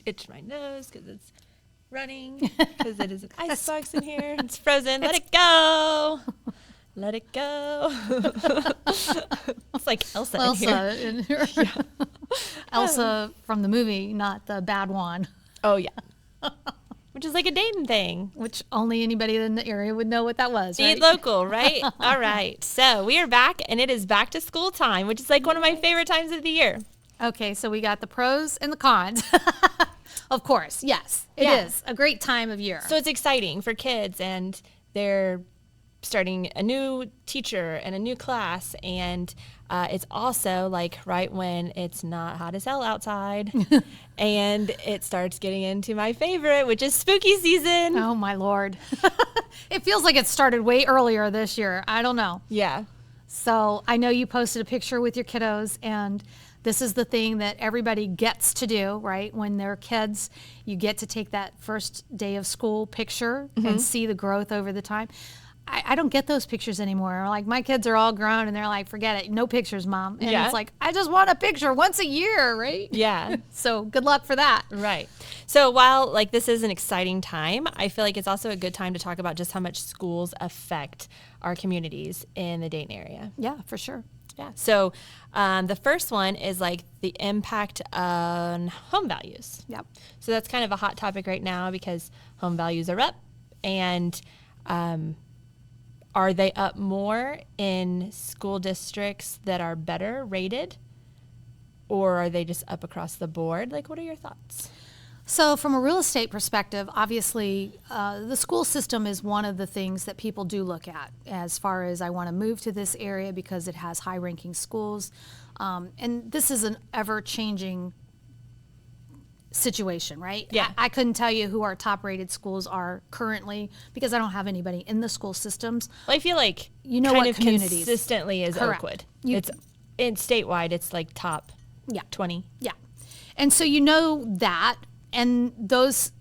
itch my nose because it's running, because it is an icebox in here. It's frozen. Let it go. Let it go. It's like Elsa in here. Yeah. Elsa from the movie, not the bad one. Oh, yeah. Which is like a Dayton thing. Which only anybody in the area would know what that was, right? Be local, right? All right. So we are back, and it is back to school time, which is like one of my favorite times of the year. Okay, so we got the pros and the cons. Of course, yes. It is a great time of year. So it's exciting for kids, and they're starting a new teacher and a new class, and it's also like right when it's not hot as hell outside and it starts getting into my favorite, which is spooky season. Oh my Lord. It feels like it started way earlier this year. I don't know. Yeah. So I know you posted a picture with your kiddos, and this is the thing that everybody gets to do, right? When they're kids, you get to take that first day of school picture and see the growth over the time. I don't get those pictures anymore. Like, my kids are all grown, and they're like, forget it. No pictures, Mom. And it's like, I just want a picture once a year, right? Yeah. So good luck for that. Right. So while like this is an exciting time, I feel like it's also a good time to talk about just how much schools affect our communities in the Dayton area. Yeah, for sure. Yeah. So the first one is like the impact on home values. Yep. So that's kind of a hot topic right now because home values are up, and are they up more in school districts that are better rated, or are they just up across the board? Like, what are your thoughts? So from a real estate perspective, obviously, the school system is one of the things that people do look at as far as, I want to move to this area because it has high-ranking schools. And this is an ever-changing situation, right? Yeah. I couldn't tell you who our top-rated schools are currently because I don't have anybody in the school systems. Well, I feel like kind what of communities consistently is Correct. Oakwood. You- It's in statewide. It's like top 20. Yeah. And so you know that, and those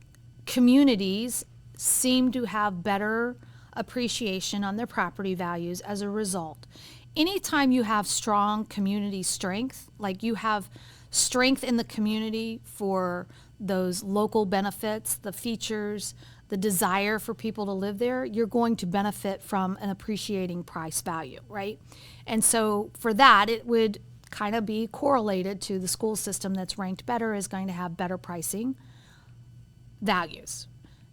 communities seem to have better appreciation on their property values as a result. Anytime you have strong community strength, like you have strength in the community for those local benefits, the features, the desire for people to live there, you're going to benefit from an appreciating price value, right? And so for that, it would kind of be correlated to the school system that's ranked better is going to have better pricing values,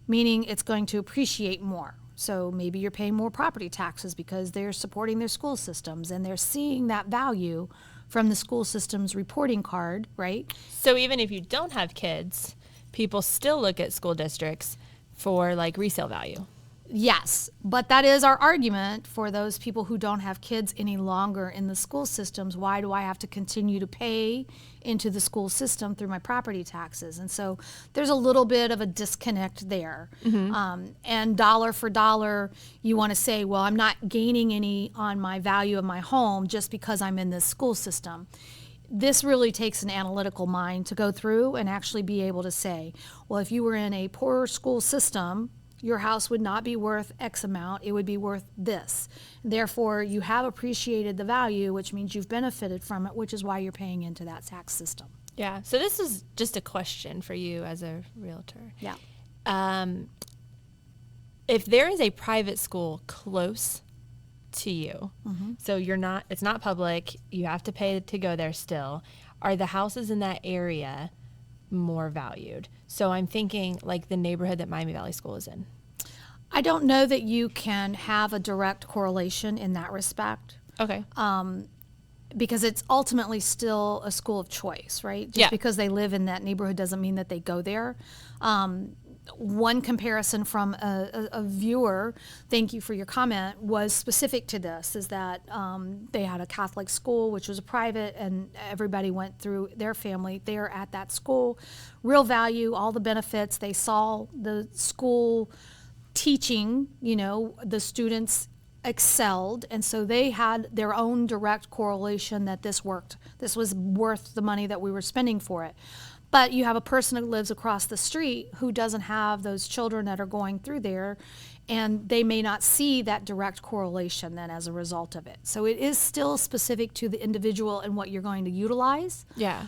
meaning it's going to appreciate more. So maybe you're paying more property taxes because they're supporting their school systems and they're seeing that value from the school system's reporting card, right? So even if you don't have kids, people still look at school districts for like resale value. Yes, but that is our argument for those people who don't have kids any longer in the school systems. Why do I have to continue to pay into the school system through my property taxes? And so there's a little bit of a disconnect there. And dollar for dollar, you want to say, well, I'm not gaining any on my value of my home just because I'm in this school system. This really takes an analytical mind to go through and actually be able to say, well, if you were in a poorer school system, your house would not be worth X amount, it would be worth this. Therefore, you have appreciated the value, which means you've benefited from it, which is why you're paying into that tax system. Yeah. So this is just a question for you as a realtor. Yeah. If there is a private school close to you, so it's not public, you have to pay to go there still, are the houses in that area more valued? So I'm thinking like the neighborhood that Miami Valley School is in. I don't know that you can have a direct correlation in that respect. Okay. Because it's ultimately still a school of choice, right? Just because they live in that neighborhood doesn't mean that they go there. One comparison from a viewer, thank you for your comment, was specific to this, is that they had a Catholic school, which was a private, and everybody went through their family there at that school. Real value, all the benefits. They saw the school teaching, the students excelled, and so they had their own direct correlation that this worked. This was worth the money that we were spending for it. But you have a person who lives across the street who doesn't have those children that are going through there, and they may not see that direct correlation then as a result of it. So it is still specific to the individual and what you're going to utilize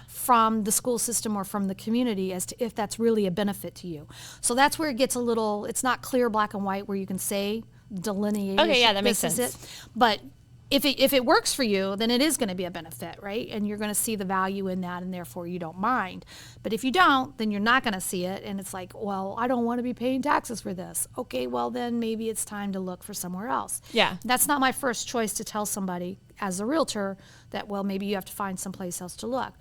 from the school system or from the community as to if that's really a benefit to you. So that's where it gets a little, it's not clear black and white where you can say delineation. Okay, yeah, that makes this sense. is it. But if it works for you, then it is going to be a benefit, right? And you're going to see the value in that, and therefore you don't mind. But if you don't, then you're not going to see it, and it's like, well, I don't want to be paying taxes for this. Okay, well then maybe it's time to look for somewhere else. Yeah. That's not my first choice to tell somebody as a realtor that, well, maybe you have to find someplace else to look.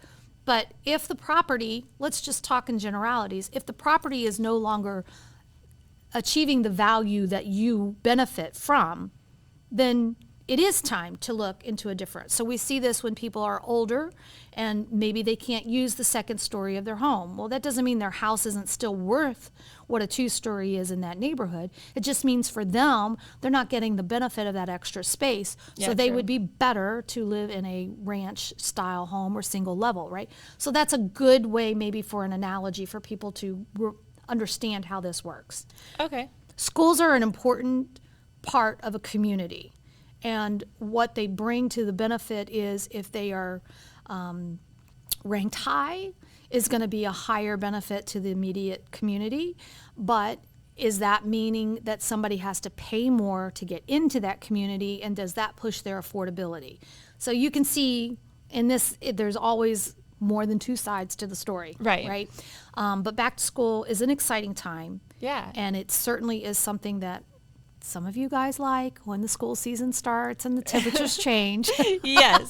But if the property, let's just talk in generalities, if the property is no longer achieving the value that you benefit from, then it is time to look into a different. So we see this when people are older and maybe they can't use the second story of their home. Well, that doesn't mean their house isn't still worth what a 2-story is in that neighborhood. It just means for them, they're not getting the benefit of that extra space. Yeah, so they true. would be better to live in a ranch style home or single level, right? So that's a good way maybe for an analogy for people to understand how this works. Okay. Schools are an important part of a community. And what they bring to the benefit is if they are ranked high, is going to be a higher benefit to the immediate community. But is that meaning that somebody has to pay more to get into that community, and does that push their affordability? So you can see in this, there's always more than two sides to the story. Right. But back to school is an exciting time. Yeah. And it certainly is something that some of you guys like when the school season starts and the temperatures change. Yes.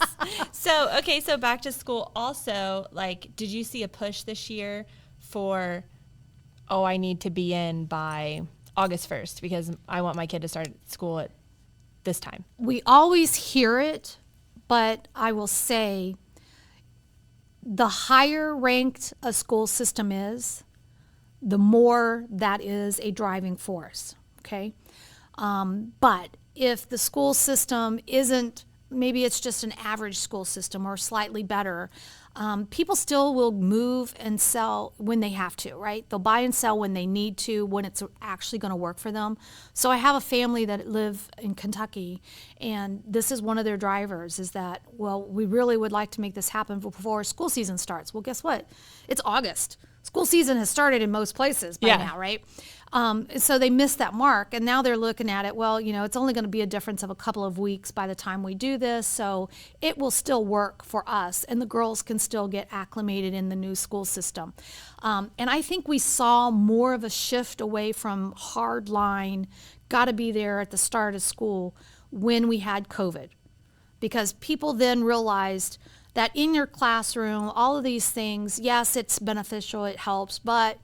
So back to school also, like, did you see a push this year for, I need to be in by August 1st because I want my kid to start school at this time? We always hear it, but I will say the higher ranked a school system is, the more that is a driving force, okay? But if the school system isn't, maybe it's just an average school system or slightly better, people still will move and sell when they have to, right? They'll buy and sell when they need to, when it's actually going to work for them. So I have a family that live in Kentucky, and this is one of their drivers, is that, well, we really would like to make this happen before school season starts. Well, guess what? It's August. School season has started in most places by now, right? So they missed that mark, and now they're looking at it, well, it's only going to be a difference of a couple of weeks by the time we do this, so it will still work for us, and the girls can still get acclimated in the new school system. And I think we saw more of a shift away from hard line, got to be there at the start of school when we had COVID, because people then realized that in your classroom, all of these things, yes, it's beneficial, it helps, but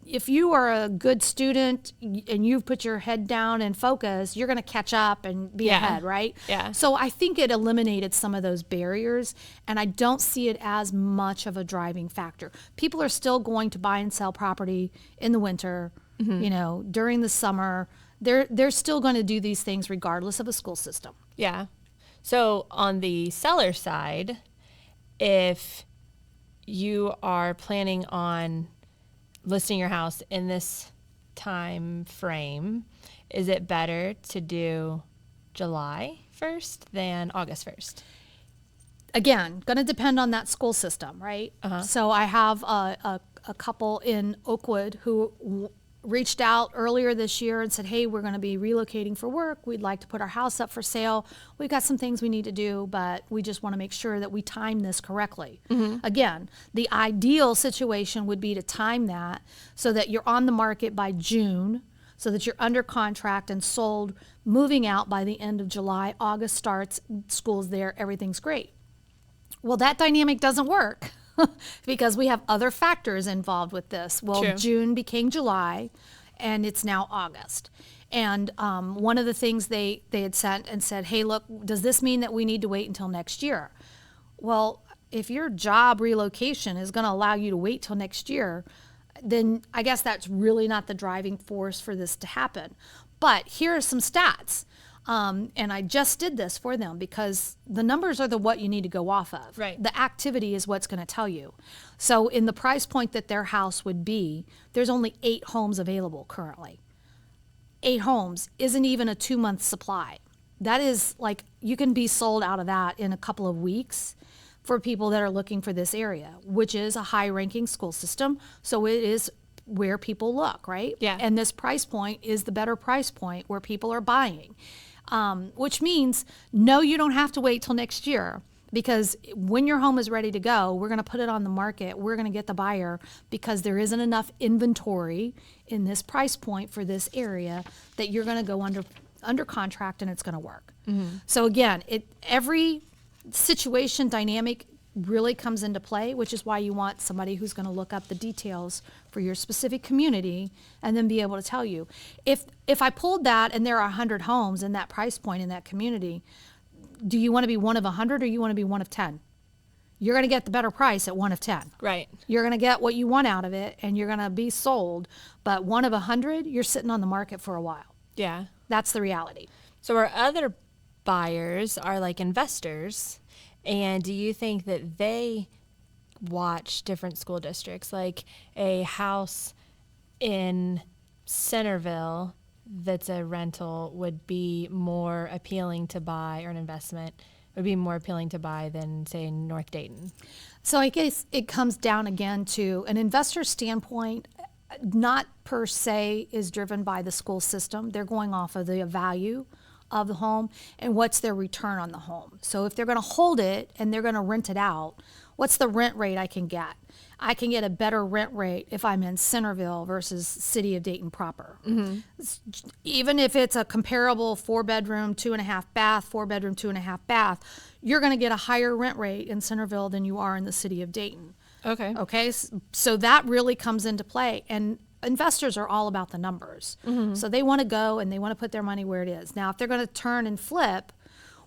if you are a good student and you've put your head down and focus, you're going to catch up and be ahead, right? Yeah. So I think it eliminated some of those barriers, and I don't see it as much of a driving factor. People are still going to buy and sell property in the winter, during the summer. They're still going to do these things regardless of a school system. Yeah. So on the seller side, if you are planning on listing your house in this time frame, is it better to do July 1st than August 1st? Again, going to depend on that school system, right? So I have a couple in Oakwood who reached out earlier this year and said, hey, we're going to be relocating for work. We'd like to put our house up for sale. We've got some things we need to do, but we just want to make sure that we time this correctly. Again, the ideal situation would be to time that so that you're on the market by June, so that you're under contract and sold, moving out by the end of July. August starts, school's there, everything's great. Well, that dynamic doesn't work. Because we have other factors involved with this. Well, True. June became July, and it's now August. And one of the things they had sent and said, hey, look, does this mean that we need to wait until next year? Well, if your job relocation is going to allow you to wait till next year, then I guess that's really not the driving force for this to happen. But here are some stats. And I just did this for them because the numbers are what you need to go off of. Right. The activity is what's going to tell you. So in the price point that their house would be, there's only 8 homes available currently. 8 homes isn't even a 2-month supply. That is like, you can be sold out of that in a couple of weeks for people that are looking for this area, which is a high ranking school system. So it is where people look, right? Yeah. And this price point is the better price point where people are buying, which means, no, you don't have to wait till next year, because when your home is ready to go, we're going to put it on the market. We're going to get the buyer because there isn't enough inventory in this price point for this area that you're going to go under contract and it's going to work. So again, every situation dynamic really comes into play, which is why you want somebody who's going to look up the details for your specific community and then be able to tell you. If I pulled that and there are 100 homes in that price point in that community, do you want to be one of 100 or you want to be one of 10? You're going to get the better price at one of 10. Right. You're going to get what you want out of it and you're going to be sold. But one of 100, you're sitting on the market for a while. Yeah. That's the reality. So our other buyers are like investors. And do you think that they watch different school districts? Like a house in Centerville that's a rental would be more appealing to buy, or an investment would be more appealing to buy than, say, North Dayton? So I guess it comes down again to an investor standpoint, not per se is driven by the school system. They're going off of the value of the home and what's their return on the home. So if they're going to hold it and they're going to rent it out, what's the rent rate I can get? I can get a better rent rate if I'm in Centerville versus City of Dayton proper. Even if it's a comparable 4-bedroom, 2.5 bath, 4-bedroom, 2.5 bath, you're going to get a higher rent rate in Centerville than you are in the City of Dayton. Okay. Okay, so that really comes into play. And investors are all about the numbers. So they want to go and they want to put their money where it is. Now, if they're going to turn and flip,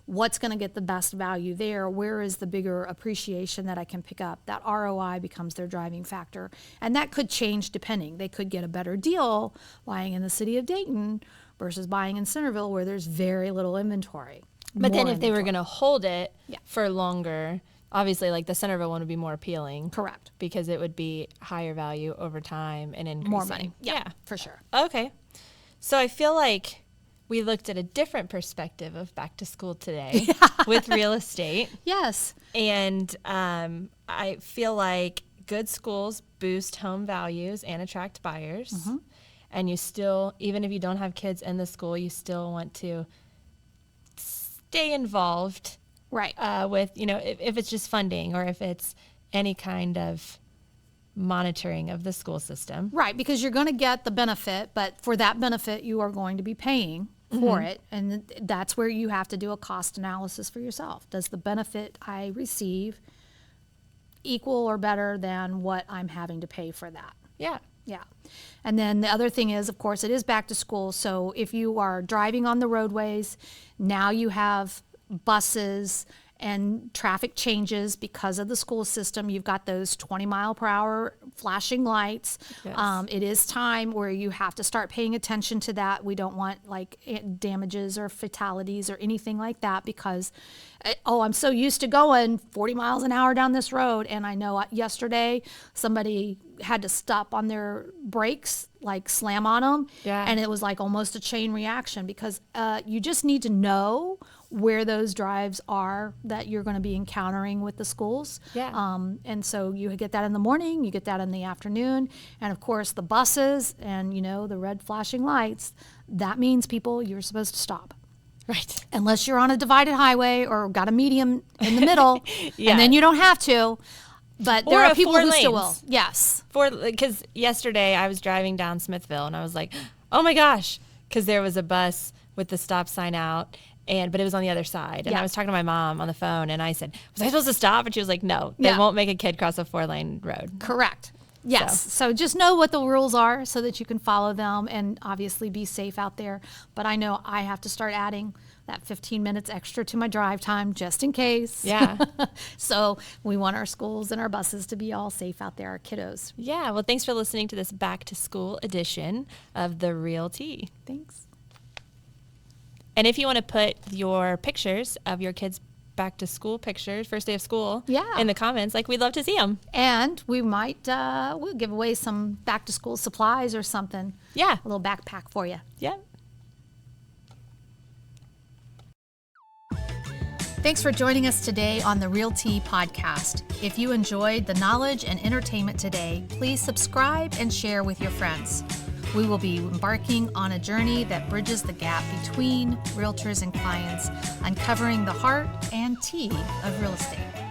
what's going to get the best value there? Where is the bigger appreciation that I can pick up? That ROI becomes their driving factor. And that could change depending. They could get a better deal buying in the City of Dayton versus buying in Centerville where there's very little inventory. But then More if they were inventory. going to hold it Yeah. for longer, obviously like the Centerville one would be more appealing. Correct. Because it would be higher value over time and increasing. More money. Yeah. For sure. Okay. So I feel like we looked at a different perspective of back to school today with real estate. Yes. And I feel like good schools boost home values and attract buyers. And you still, even if you don't have kids in the school, you still want to stay involved Right. with, if it's just funding or if it's any kind of monitoring of the school system. Right, because you're going to get the benefit, but for that benefit, you are going to be paying for it. And that's where you have to do a cost analysis for yourself. Does the benefit I receive equal or better than what I'm having to pay for that? Yeah. Yeah. And then the other thing is, of course, it is back to school. So if you are driving on the roadways, now you have buses and traffic changes because of the school system. You've got those 20-mile-per-hour flashing lights. Yes. It is time where you have to start paying attention to that. We don't want like damages or fatalities or anything like that because, I'm so used to going 40 miles an hour down this road. And I know yesterday somebody had to stop on their brakes, like slam on them. Yeah. And it was like almost a chain reaction because you just need to know where those drives are that you're going to be encountering with the schools. Yeah. And so you get that in the morning, you get that in the afternoon. And of course the buses and, the red flashing lights, that means people, you're supposed to stop. Right. Unless you're on a divided highway or got a medium in the middle, Yeah. and then you don't have to. But there Or are a people 4 who still will. lanes. Yes. Because yesterday I was driving down Smithville and I was like, oh my gosh, because there was a bus with the stop sign out. But it was on the other side. And Yeah. I was talking to my mom on the phone and I said, was I supposed to stop? And she was like, no, they Yeah. won't make a kid cross a 4-lane road. Correct. Yes. So just know what the rules are so that you can follow them and obviously be safe out there. But I know I have to start adding that 15 minutes extra to my drive time just in case. Yeah. So we want our schools and our buses to be all safe out there, our kiddos. Yeah. Well, thanks for listening to this back to school edition of The Real Tea. Thanks. And if you want to put your pictures of your kids' back to school pictures, first day of school, Yeah. in the comments, like, we'd love to see them. And we might we'll give away some back to school supplies or something. Yeah. A little backpack for you. Yeah. Thanks for joining us today on the Realty Podcast. If you enjoyed the knowledge and entertainment today, please subscribe and share with your friends. We will be embarking on a journey that bridges the gap between realtors and clients, uncovering the heart and tea of real estate.